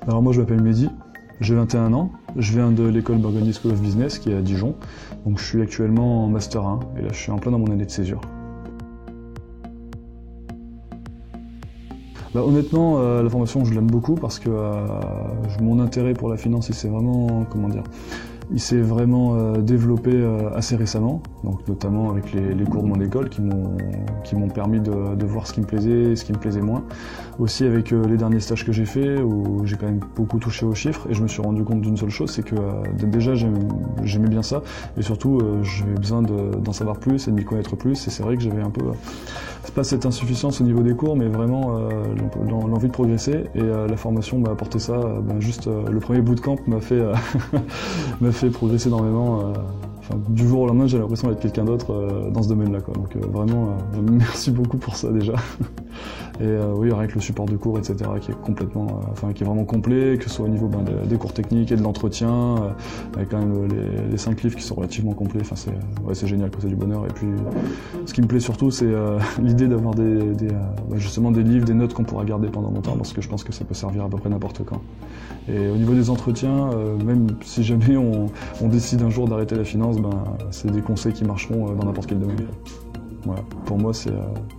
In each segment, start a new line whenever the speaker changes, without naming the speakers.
Alors moi je m'appelle Mehdi, j'ai 21 ans, je viens de l'école Burgundy School of Business qui est à Dijon, donc je suis actuellement en Master 1 et là je suis en plein dans mon année de césure. Honnêtement, la formation je l'aime beaucoup parce que mon intérêt pour la finance il s'est vraiment, il s'est vraiment développé assez récemment, donc notamment avec les cours de mon école qui m'ont permis de voir ce qui me plaisait et ce qui me plaisait moins. Aussi avec les derniers stages que j'ai faits où j'ai quand même beaucoup touché aux chiffres et je me suis rendu compte d'une seule chose, c'est que déjà j'aimais bien ça et surtout j'avais besoin d'en savoir plus et de m'y connaître plus et c'est vrai que j'avais un peu, c'est pas cette insuffisance au niveau des cours mais vraiment l'envie de progresser et la formation m'a apporté ça, juste le premier bootcamp m'a fait m'a fait progresser énormément. Du jour au lendemain, j'ai l'impression d'être quelqu'un d'autre dans ce domaine-là. Donc vraiment, merci beaucoup pour ça déjà. Et oui, avec le support de cours, etc., qui est complètement, qui est vraiment complet, que ce soit au niveau des cours techniques et de l'entretien, avec quand même les 5 livres qui sont relativement complets. C'est génial, c'est du bonheur. Et puis, ce qui me plaît surtout, c'est l'idée d'avoir justement des livres, des notes qu'on pourra garder pendant longtemps, parce que je pense que ça peut servir à peu près n'importe quand. Et au niveau des entretiens, même si jamais on décide un jour d'arrêter la finance, c'est des conseils qui marcheront dans n'importe quel domaine. Voilà. Pour moi, c'est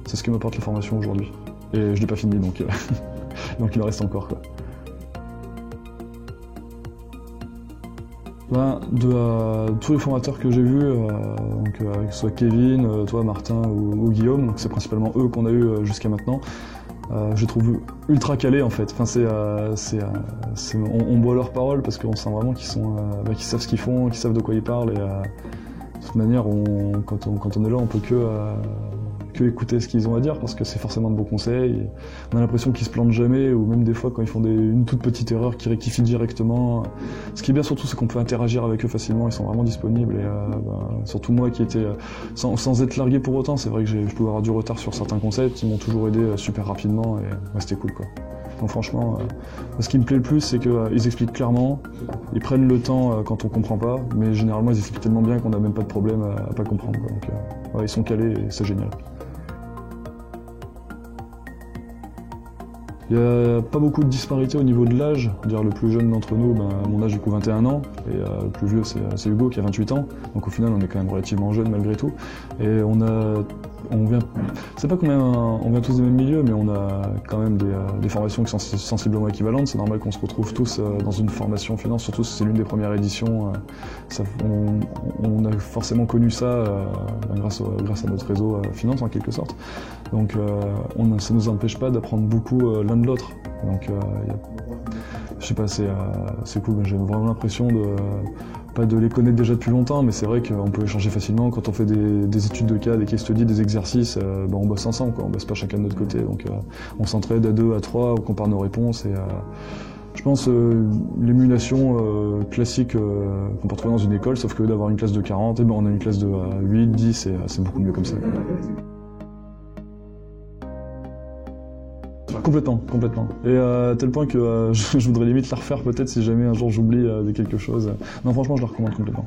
ce que m'apporte la formation aujourd'hui. Et je l'ai pas fini, donc il en reste encore. De tous les formateurs que j'ai vus, que ce soit Kevin, toi Martin ou Guillaume, c'est principalement eux qu'on a eu jusqu'à maintenant. Je les trouve ultra calés en fait. On boit leurs paroles parce qu'on sent vraiment qu'ils savent ce qu'ils font, qu'ils savent de quoi ils parlent. Et de toute manière, quand on est là, on peut que écouter ce qu'ils ont à dire parce que c'est forcément de bons conseils. Et on a l'impression qu'ils se plantent jamais ou même des fois quand ils font une toute petite erreur, qu'ils rectifient directement. Ce qui est bien surtout, c'est qu'on peut interagir avec eux facilement. Ils sont vraiment disponibles et surtout moi qui étais sans être largué pour autant. C'est vrai que je pouvais avoir du retard sur certains concepts. Ils m'ont toujours aidé super rapidement et c'était cool quoi. Donc franchement, ce qui me plaît le plus, c'est qu'ils expliquent clairement, ils prennent le temps quand on comprend pas, mais généralement ils expliquent tellement bien qu'on n'a même pas de problème à pas comprendre. Quoi. Donc ils sont calés et c'est génial. Il n'y a pas beaucoup de disparité au niveau de l'âge. Le plus jeune d'entre nous, mon âge du coup 21 ans, et le plus vieux c'est Hugo qui a 28 ans. Donc au final on est quand même relativement jeune malgré tout. Et c'est pas qu'on on vient tous des mêmes milieux, mais on a quand même des formations qui sont sensiblement équivalentes. C'est normal qu'on se retrouve tous dans une formation finance, surtout si c'est l'une des premières éditions. On a forcément connu ça grâce à notre réseau finance en quelque sorte. Donc ça nous empêche pas d'apprendre beaucoup l'un de l'autre. Donc je sais pas, c'est cool. J'ai vraiment l'impression pas de les connaître déjà depuis longtemps, mais c'est vrai qu'on peut échanger facilement. Quand on fait des études de cas, des case studies, des exercices, on bosse ensemble, quoi. On bosse pas chacun de notre côté. Donc on s'entraide à 2, à 3, on compare nos réponses et je pense l'émulation classique qu'on peut retrouver dans une école, sauf que d'avoir une classe de 40, on a une classe de 8, 10 et c'est beaucoup mieux comme ça. Complètement. Et à tel point que je voudrais limite la refaire peut-être si jamais un jour j'oublie de quelque chose. Non franchement je la recommande complètement.